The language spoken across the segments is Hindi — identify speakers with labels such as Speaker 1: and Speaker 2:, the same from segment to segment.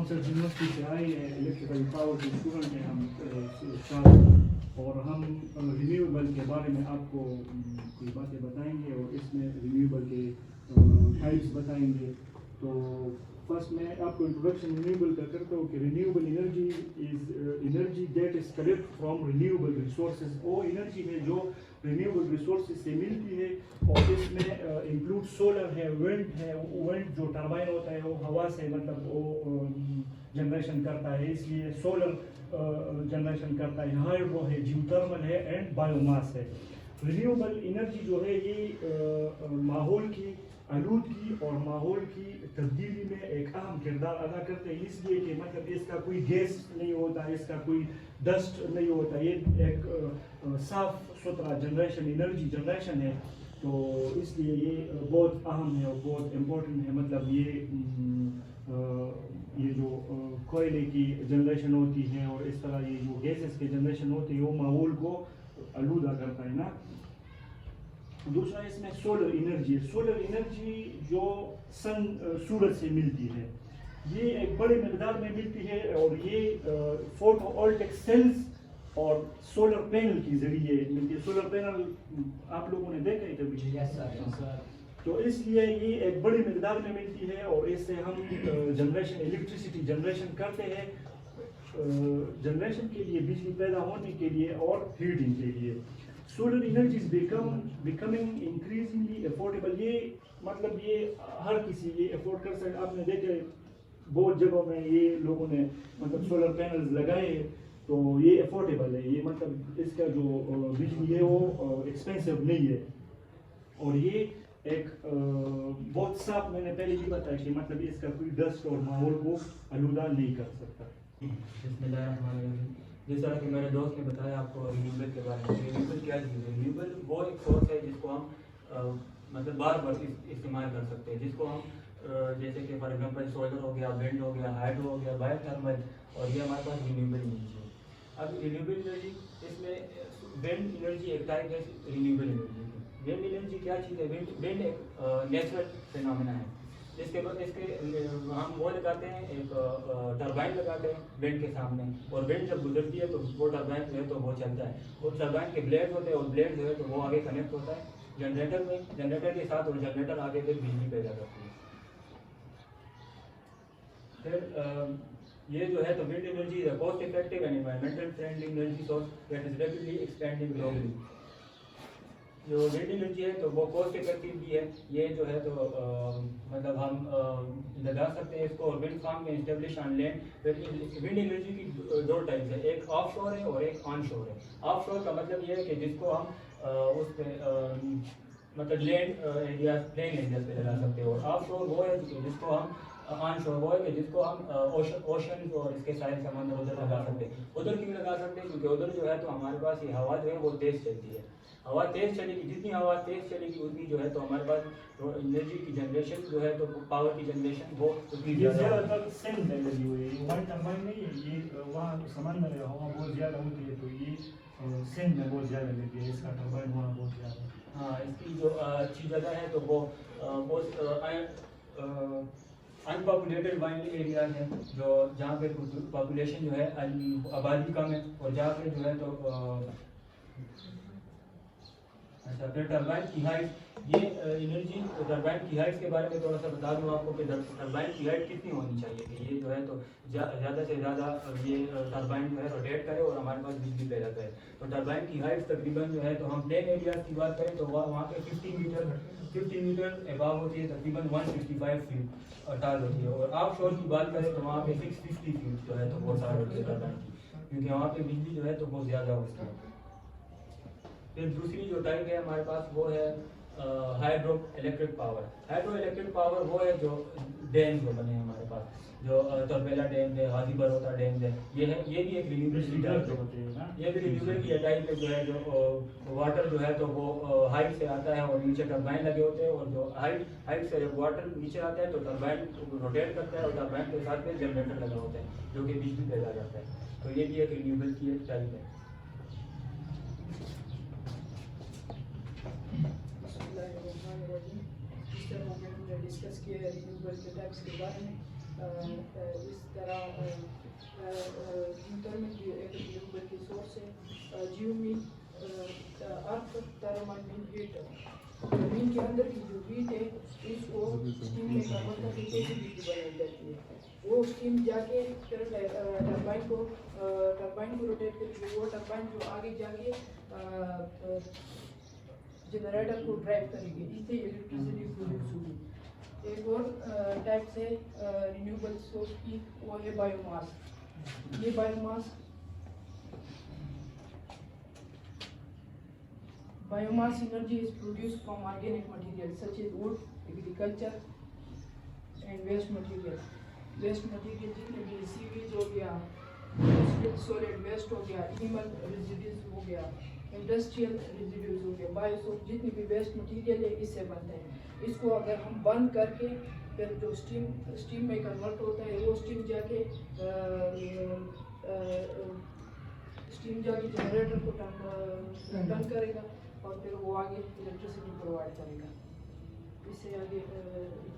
Speaker 1: कॉन्सेप्ट यूनिवर्सिटी से आए हैं, इलेक्ट्रिकल पावर के स्टूडेंट हैं हम छात्र, और हम रिन्यूएबल के बारे में आपको कुछ बातें बताएंगे और इसमें रिन्यूएबल के टाइप्स बताएंगे। तो फर्स्ट मैं आपको इंट्रोडक्शन रिन्यूएबल का करता हूँ कि renewable energy is energy that is collect from renewable resources. वो एनर्जी है जो रिन्यूएबल रिसोर्सेज से मिलती है, और इसमें इंक्लूड सोलर है, विंड है। विंड जो टरबाइन होता है वो हवा से मतलब वो जनरेशन करता है, इसलिए सोलर जनरेशन करता है। हाइड्रो है, जियोथर्मल है एंड बायोमास है। रिन्यूएबल एनर्जी जो है ये माहौल की आलूदगी और माहौल की तब्दीली में एक अहम किरदार अदा करते हैं, इसलिए कि मतलब इसका कोई गैस नहीं होता, इसका कोई डस्ट नहीं होता, ये एक साफ सुथरा जनरेशन एनर्जी जनरेशन है। तो इसलिए ये बहुत अहम है और बहुत इम्पोर्टेंट है। मतलब ये जो कोयले की जनरेशन होती है और इस तरह ये जो गैसेस की जनरेशन होती है वो माहौल को आलूदा करता है ना। दूसरा इसमें सोलर एनर्जी है। सोलर एनर्जी जो सूरज से मिलती है, ये एक बड़े मकदार में मिलती है, और ये फोटोवोल्टिक सेल्स और सोलर पैनल के जरिए मिलती है। सोलर पैनल आप लोगों ने देखा है कभी? तो इसलिए ये एक बड़ी मकदार में मिलती है, और इससे हम जनरेशन इलेक्ट्रिसिटी जनरेशन करते हैं, जनरेशन के लिए, बिजली पैदा होने के लिए और हीटिंग के लिए। Solar energy is becoming increasingly affordable. ये मतलब ये हर किसी ये अफोर्ड कर सकता। आपने देखे बहुत जगहों में ये लोगों ने मतलब सोलर पैनल्स लगाए हैं, तो ये अफोर्डेबल है। ये मतलब इसका जो बिजली है वो एक्सपेंसिव नहीं है, और ये एक बहुत साफ, मैंने पहले भी बताया कि मतलब इसका कोई डस्ट और माहौल को आलूदा नहीं कर सकता।
Speaker 2: जिस तरह कि मेरे दोस्त ने बताया आपको रिन्यूएबल के बारे में। रिन्यूएबल क्या चीज़ है? रिन्यूएबल वो एक सोर्स है जिसको हम मतलब बार बार इस्तेमाल कर सकते हैं, जिसको हम जैसे कि फॉर एग्जांपल सोलर हो गया, विंड हो गया, हाइड्रो हो गया, बायोथर्मल, और ये हमारे पास रिन्यूएबल एनर्जी है। अब रिन्यूएबल एनर्जी, इसमें विंड एनर्जी एक टाइप है रिन्यूएबल एनर्जी की। विंड एनर्जी क्या चीज़ है? विंड एक नेचुरल फिनोमेना है। इसके बाद इसके हम वो लगाते हैं, एक टरबाइन लगाते हैं विंड के सामने, और विंड जब गुजरती है तो वो टरबाइन जो है तो वो चलता है, और टरबाइन के ब्लेड होते हैं, और ब्लेड जो है तो वो आगे कनेक्ट होता है जनरेटर में, जनरेटर के साथ, और जनरेटर आगे फिर बिजली पैदा करती है। फिर ये जो है तो wind energy is cost effective and environmental friendly energy source that is rapidly expanding globally. जो विंड एनर्जी है तो वो कॉस्ट इफेक्टिव भी है। ये जो है तो मतलब हम लगा सकते हैं इसको, और विंड फार्म में establish on land. Wind energy की दो टाइप्स है, एक ऑफ शोर है और एक ऑन शोर है। ऑफ शोर का मतलब ये है कि जिसको हम उस पर मतलब लैंड एरिया, प्लेन एरिया पे लगा सकते हैं, और ऑफ शोर वो है जिसको हम ऑन शोर वो है कि जिसको हम ओशन और इसके सारे समंदर उधर लगा सकते हैं। उधर क्यों लगा सकते हैं? क्योंकि उधर जो है तो हमारे पास ये हवा जो है वो तेज़ चलती है। हवा तेज़ चलेगी, जितनी हवा तेज़ चलेगी उतनी जो है तो हमारे पास एनर्जी की जनरेशन जो है तो पावर की जनरेशन वो उतनी
Speaker 1: ज़्यादातर सेल में लगी हुई है। वन टर्बाइन नहीं, ये वहाँ समंदर है, हवा बहुत ज़्यादा होती है, तो ये सेल में बहुत ज़्यादा लगी है, इसका टर्बाइन वहाँ बहुत ज़्यादा।
Speaker 2: हाँ, इसकी जो अच्छी जगह है तो वो बहुत अनपॉपुलेटेड वाइल्ड एरियाज हैं, जो जहाँ पे पॉपुलेशन जो है आबादी कम है, और जहाँ पे जो है तो अच्छा। फिर टरबाइन की हाइट, ये एनर्जी टरबाइन की हाइट के बारे में थोड़ा सा बता दूँ आपको कि टरबाइन की हाइट कितनी होनी चाहिए कि ये जो है तो ज़्यादा से ज़्यादा ये टरबाइन जो है रोटेट करे और हमारे पास बिजली पैदा करे। तो टरबाइन की हाइट तकरीबन जो है तो हम प्लेन एरियाज की बात करें तो वहाँ पे 15 मीटर एबाव होती है, तकरीबन 165 फीट टाल होती है, और ऑफ शोर की बात करें तो वहाँ पे 650 फीट जो है तो बहुत सारा होती है टरबाइन की, क्योंकि वहाँ पे बिजली जो है तो बहुत ज़्यादा होती है। फिर दूसरी जो टाइप है हमारे पास वो है hydro electric power. Hydro electric power वो है जो डैम जो बने हैं हमारे पास, जो तरबेला डैम है, हाजी बरोता डैम है, ये भी एक रिन्यूएबल टाइप है। ये भी रिन्यूएबल की टाइप है, जो है जो वाटर जो है तो वो हाइट से आता है और नीचे टरबाइन लगे होते हैं, और जो हाइट से जब वाटर नीचे आता है तो टरबाइन रोटेट करता है, और टरबाइन के साथ में जनरेटर लगा होता है जो कि बिजली पैदा करता है। तो ये भी एक रिन्यूएबल की एक टाइप है।
Speaker 3: डिस्कस किया है रिन्यूएबल के टाइप्स के बारे में। इस तरह जियोथर्मल एक रिन्यूएबल रिसोर्स है। जियोमीन अर्थ थर्मल मीन हीट, जमीन के अंदर की जो हीट है इसको स्टीम में कन्वर्ट करके कैसे बिजली बनाई जाती है। वो स्टीम जाके फिर टरबाइन को रोटेट करके वो टरबाइन जो आगे जाके जनरेटर को ड्राइव करेगी, इससे इलेक्ट्रिसिटी प्रोड्यूस होगी। एक और टाइप से रिन्यूएबल सोर्स की वो है बायोमास। ये biomass energy is produced from organic material such as wood, agriculture and waste material जितने भी सीवेज हो गया, सॉलिड वेस्ट हो गया, एनिमल रेजिड्यूज हो गया, इंडस्ट्रियल रेजिड्यूज हो गया, बायोसोप जितनी भी वेस्ट मटेरियल है इससे बनते हैं। इसको अगर हम बंद करके फिर जो स्टीम में कन्वर्ट होता है वो स्टीम जाके जनरेटर को टर्न करेगा और फिर वो आगे इलेक्ट्रिसिटी प्रोवाइड करेगा। इससे आगे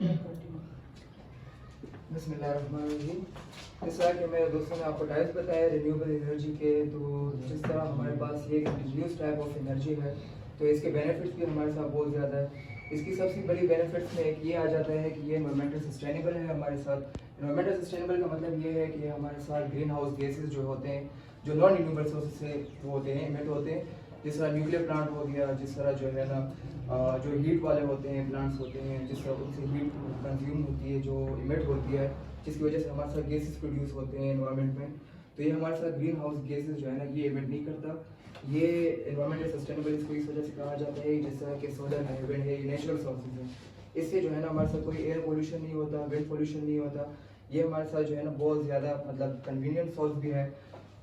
Speaker 3: कंटिन्यू।
Speaker 4: बिस्मिल्लाहिर्रहमानिर्रहीम। जैसा कि मेरे दोस्तों ने आपको टाइप्स बताया रिन्यूएबल एनर्जी के, तो जिस तरह हमारे पास ये कंटिन्यूस टाइप ऑफ एनर्जी है तो इसके बेनिफिट्स भी हमारे साथ बहुत ज़्यादा है। इसकी सबसे बड़ी बेनिफिट्स में एक ये आ जाता है कि ये एनवायरमेंटल सस्टेनेबल है हमारे साथ। एनवायरमेंटल सस्टेनेबल का मतलब ये है कि हमारे साथ ग्रीन हाउस गैसेज जो होते हैं, जो नॉन रिन्यूएबल सोर्सेज से वो होते हैं, इमिट होते हैं, जिस तरह न्यूक्लियर प्लांट हो गया, जिस तरह जो है ना जो हीट वाले होते हैं प्लांट्स होते हैं, जिस तरह उनसे हीट कंज्यूम होती है, जो इमिट होती है, जिसकी वजह से हमारे साथ गैसेस प्रोड्यूस होते हैं एनवायरनमेंट में। तो ये हमारे साथ ग्रीन हाउस गैसेज जो है ना ये इमिट नहीं करता। ये एनवायरमेंटल सस्टेनेबल इसको इस वजह से कहा जाता है, जिस तरह के सोलर है, विंड है, ये नेचुरल सोर्सेज हैं। इससे जो है ना हमारे साथ कोई एयर पोल्यूशन नहीं होता, विंड पोल्यूशन नहीं होता। ये हमारे साथ जो है ना बहुत ज़्यादा मतलब कन्वीनियंट सोर्स भी है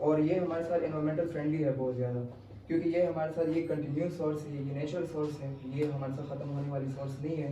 Speaker 4: और ये हमारे साथ एनवायरमेंटल फ्रेंडली है बहुत ज़्यादा, क्योंकि ये हमारे साथ ये कंटिन्यूस सोर्स है, ये नेचुरल सोर्स है, ये हमारे साथ ख़त्म होने वाली सोर्स नहीं है।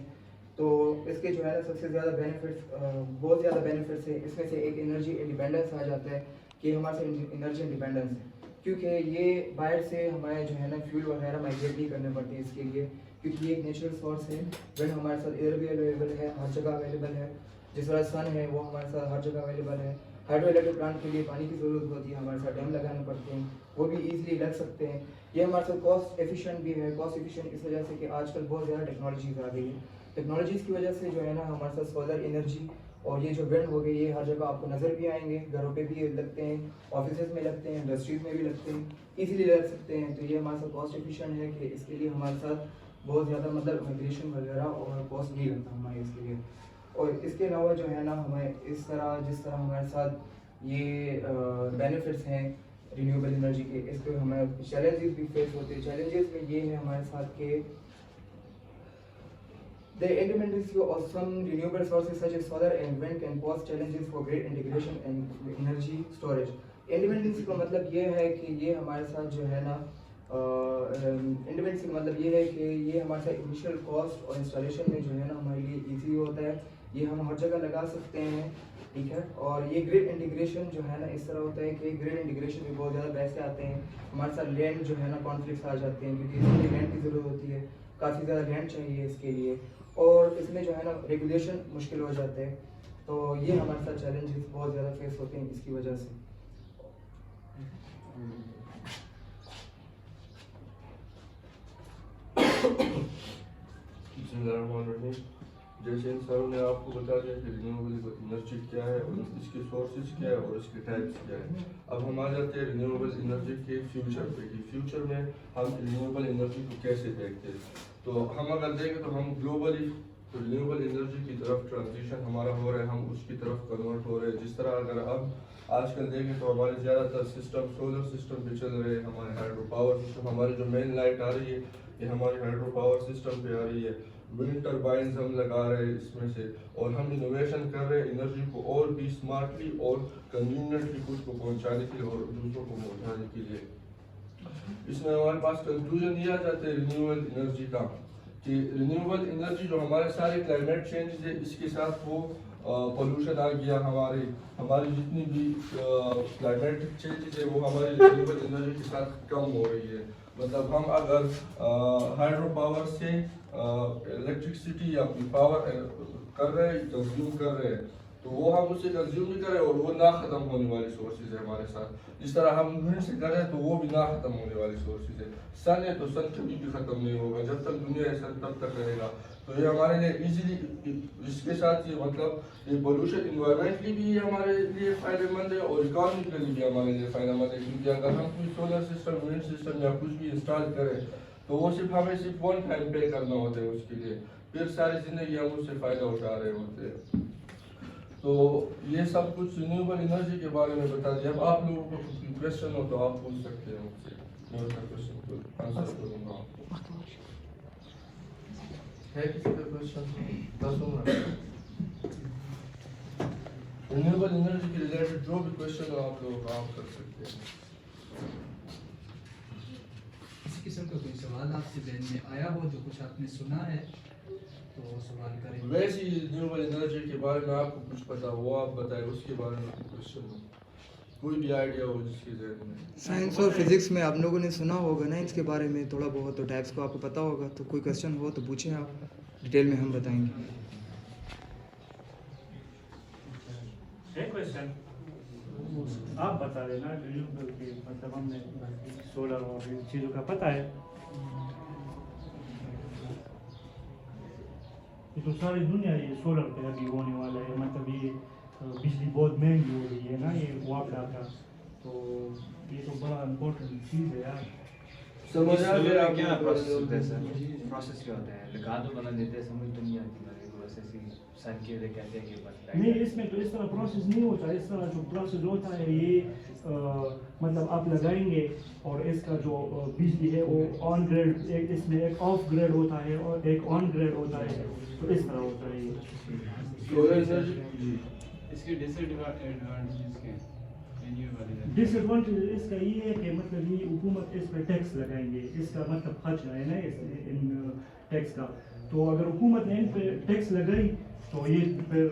Speaker 4: तो इसके जो है ना सबसे ज़्यादा बेनिफिट्स बहुत ज़्यादा बेनिफिट्स है। इसमें से एक एनर्जी इंडिपेंडेंस आ जाता है कि हमारे साथ एनर्जी इंडिपेंडेंस है, क्योंकि ये बाहर से हमारे जो है ना फ्यूल वगैरह माइग्रेट नहीं करने पड़ते इसके लिए, क्योंकि ये एक नेचुरल सोर्स है। विंड हमारे साथ एयर भी अवेलेबल है, हर जगह अवेलेबल है। जिस तरह सन है वो हमारे साथ हर जगह अवेलेबल है। हाइड्रो इलेक्ट्रिक प्लांट के लिए पानी की ज़रूरत होती है, हमारे साथ डैम लगाने पड़ते हैं, वो भी ईजिली लग सकते हैं। ये हमारे साथ कॉस्ट एफिशिएंट भी है। कॉस्ट एफिशिएंट इस वजह से कि आजकल बहुत ज़्यादा टेक्नोलॉजीज आ गई है। टेक्नोलॉजीज़ की वजह से जो है ना हमारे साथ सोलर एनर्जी और ये जो विंड हो गई, ये हर जगह आपको नज़र भी आएंगे, घरों पे भी लगते हैं, ऑफिसेज में लगते हैं, इंडस्ट्रीज़ में भी लगते हैं, इजीली लग सकते हैं। तो ये हमारे साथ कॉस्ट एफिशिएंट है कि इसके लिए हमारे साथ बहुत ज़्यादा मतलब माइग्रेशन वगैरह और कॉस्ट नहीं लगता हमारे इसके लिए। और इसके अलावा जो है ना हमें इस तरह जिस तरह हमारे साथ ये बेनिफिट्स हैं रिन्यूएबल एनर्जी के, इस पर हमें चैलेंजेस भी फेस होते हैं। चैलेंजेस में ये है हमारे साथ के The intermittency of some renewable sources such as solar and wind can pose challenges for grid integration and energy storage. Intermittency का मतलब ये है कि ये हमारे साथ जो है ना इंडिपेंडेंसी का मतलब ये है कि ये हमारे साथ इनिशियल कॉस्ट और इंस्टॉलेशन में जो है ना हमारे लिए इजी होता है, ये हम हर जगह लगा सकते हैं, ठीक है। और ये ग्रिड इंटीग्रेशन जो है ना इस तरह होता है कि ग्रिड इंटीग्रेशन में बहुत ज़्यादा पैसे आते हैं, हमारे साथ लैंड जो है ना कॉन्फ्लिक्ट्स आ जाते हैं, क्योंकि इसके लिए लैंड की ज़रूरत होती है, काफ़ी ज़्यादा लैंड चाहिए इसके लिए, और इसमें जो है ना रेगुलेशन मुश्किल हो जाते हैं। तो ये हमारे साथ चैलेंजेस बहुत ज़्यादा फेस होते हैं इसकी वजह से।
Speaker 5: जैसे इन सारों ने आपको बता दिया कि रिन्यूएबल एनर्जी क्या है और इसके सोर्सेज क्या है और इसके टाइप्स क्या है। अब हम आ जाते हैं रिन्यूएबल एनर्जी के फ्यूचर पे कि फ्यूचर में हम रिन्यूएबल एनर्जी को कैसे देखते हैं। तो हम अगर देखें तो हम ग्लोबली रिन्यूएबल एनर्जी की तरफ ट्रांजिशन हमारा हो रहा है, हम उसकी तरफ कन्वर्ट हो रहे हैं। जिस तरह अगर अब आजकल देखें तो हमारे ज़्यादातर सिस्टम सोलर सिस्टम पे चल रहे हैं, हमारे हाइड्रो पावर सिस्टम, हमारी जो मेन लाइट आ रही है ये हमारे हाइड्रो पावर सिस्टम पे आ रही है, विंड टर्बाइन्स हम लगा रहे हैं इसमें से, और हम इनोवेशन कर रहे हैं एनर्जी को और भी स्मार्टली और कन्वीनियंटली कुछ को पहुंचाने के लिए और दूसरों को पहुंचाने के लिए। इसमें हमारे पास कंक्लूजन दिया जाता है रिन्यूएबल एनर्जी का कि रिन्यूएबल एनर्जी जो हमारे सारे क्लाइमेट चेंज है इसके साथ वो पोल्यूशन आ गया, हमारी जितनी भी क्लाइमेट चेंजेस है वो हमारी रिन्यूएबल एनर्जी के साथ कम हो रही है। मतलब हम अगर हाइड्रो पावर से इलेक्ट्रिसिटी या पावर कर रहे हैं, कंज्यूम कर रहे हैं, तो वो हम उसे कंज्यूम भी करें और वो ना ख़त्म होने वाली सोर्सेज है हमारे साथ। जिस तरह हम विंड से करें तो वो भी ना ख़त्म होने वाली सोर्सेज है। सन है तो सन कभी भी ख़त्म नहीं होगा, जब तक दुनिया है सन तब तक रहेगा। तो ये हमारे लिए इजीली, इसके साथ ये मतलब ये पोल्यूशन इन्वायरमेंटली भी हमारे लिए फ़ायदेमंद है और इकोनॉमिकली भी हमारे लिए फ़ायदेमंद है, क्योंकि अगर हम कोई सोलर सिस्टम, विंड सिस्टम या कुछ भी इंस्टॉल करें तो वो सिर्फ हमें सिर्फ वन टाइम पे करना होता है उसके लिए, फिर सारी ज़िंदगी हम उससे फ़ायदा उठा रहे होते हैं। तो ये सब कुछ रिन्यूएबल एनर्जी के बारे में बता दिया। अब आप लोगों को कोई क्वेश्चन हो तो आप पूछ सकते हैं मुझसे, मैं उसका क्वेश्चन को आंसर करूँगा। है किसी का क्वेश्चन? रिन्यूएबल एनर्जी के रिलेटेड जो भी क्वेश्चन हो आप लोग आप कर सकते हैं।
Speaker 6: इस किस्म का कोई सवाल आपसे ध्यान में आया हो जो कुछ आपने सुना है तो सवाल करें।
Speaker 5: वैसे ही रिन्यूएबल एनर्जी के बारे में आपको कुछ पता हो वो आप बताएं, उसके बारे में क्वेश्चन हो, कोई भी आइडिया हो जिसके ज़हन में।
Speaker 4: साइंस और फिजिक्स में आप लोगों ने सुना होगा ना इसके बारे में थोड़ा बहुत, तो टाइप्स को आपको पता होगा, तो कोई क्वेश्चन हो तो पूछें आप, डिटेल में हम बताएंगे।
Speaker 1: है क्वेश्चन? आप बता देना रिन्यूएबल के, मतलब हमने सोलर और इन चीज़ों का पता है। ये तो सारी दुनिया ये सोलर पे अभी होने वाला है, मतलब ये बिजली बहुत महंगी हो रही है ना, ये वापडा का, तो ये तो बड़ा इम्पोर्टेंट चीज़ है यार।
Speaker 5: समझ आ गया
Speaker 7: क्या
Speaker 5: आपको?
Speaker 7: प्रोसेस होता है सर? प्रोसेस क्या होता है? लगा दो बना देते हैं, समझ तो नहीं आती मेरे को, प्रोसेस ही सर के लिए कहते हैं कि बस
Speaker 1: नहीं, इसमें तो इस तरह प्रोसेस नहीं होता। इस तरह जो प्रोसेस होता है ये मतलब आप लगाएंगे और इसका जो बिजली है वो ऑन ग्रेड, एक इसमें एक ऑफ ग्रेड होता है और एक ऑन ग्रेड होता है, तो इस तरह होता है ये।
Speaker 5: सोलर एनर्जी
Speaker 7: इसके डिसएडवांटेजेस क्या हैं?
Speaker 1: डिसएडवांटेज इसका ये है कि मतलब ये हुकूमत इस पर टैक्स लगाएंगे, इसका मतलब खर्च है ना इन टैक्स का। तो अगर हुकूमत ने इन पे टैक्स लगाई तो ये फिर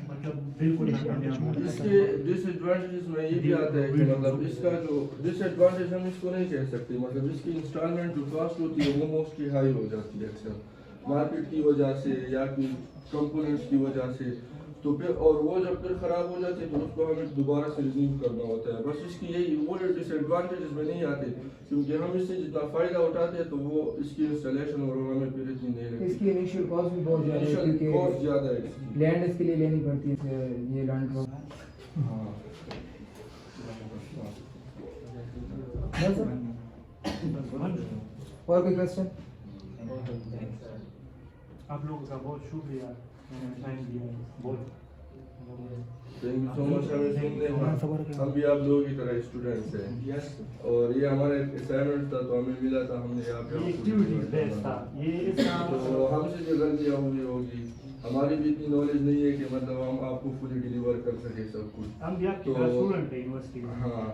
Speaker 1: मतलब बिल्कुल नाकामयाब होगा।
Speaker 5: इसके डिसएडवांटेजेस में ये भी आता है कि मतलब इसका जो डिसएडवांटेज हम इसको नहीं कह सकते, मतलब इसकी इंस्टॉलमेंट जो कॉस्ट होती है वो मोस्टली हाई हो जाती है अक्सर मार्केट की वजह से या कोई कंपोनेंट्स की वजह से। तो फिर और वो जब फिर ख़राब हो जाती है तो उसको हमें दोबारा से रिन्यू करना होता है। बस इसकी यही वो डिसएडवांटेजेस में नहीं आते, क्योंकि हम इससे जितना फ़ायदा उठाते हैं तो वो इसकी इंस्टॉलेशन और हमें फिर इतनी नहीं लगती।
Speaker 4: इसकी इनिशियल कॉस्ट भी बहुत ज़्यादा है,
Speaker 5: इनिशियल कॉस्ट
Speaker 4: क्योंकि
Speaker 5: ज़्यादा है इसकी।
Speaker 4: लैंड इसके लिए लेनी पड़ती है, ये लैंड को।
Speaker 5: हाँ
Speaker 4: और कोई क्वेश्चन?
Speaker 1: आप लोगों का बहुत शुक्रिया, टाइम दिया बहुत।
Speaker 5: थैंक यू सो मच हमें सुनने में। हम भी आप लोगों की तरह स्टूडेंट्स हैं और ये हमारे असाइनमेंट था तो हमें मिला था, हमने यहाँ पे
Speaker 1: ये एक्टिविटी बेस्ड था ये इसका।
Speaker 5: तो हमसे जो गलतियाँ हुई होगी, हमारी भी इतनी नॉलेज नहीं है कि मतलब हम आपको फुली डिलीवर कर सके सब कुछ।
Speaker 1: हम भी आपकी
Speaker 5: तो
Speaker 1: स्टूडेंट है यूनिवर्सिटी में।
Speaker 5: हाँ,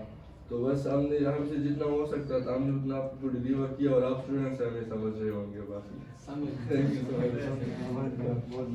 Speaker 5: तो बस हमसे जितना हो सकता था हमने उतना आपको डिलीवर किया और आप स्टूडेंट्स हमें समझ रहे होंगे। बाकी थैंक यू सो मच।
Speaker 1: बहुत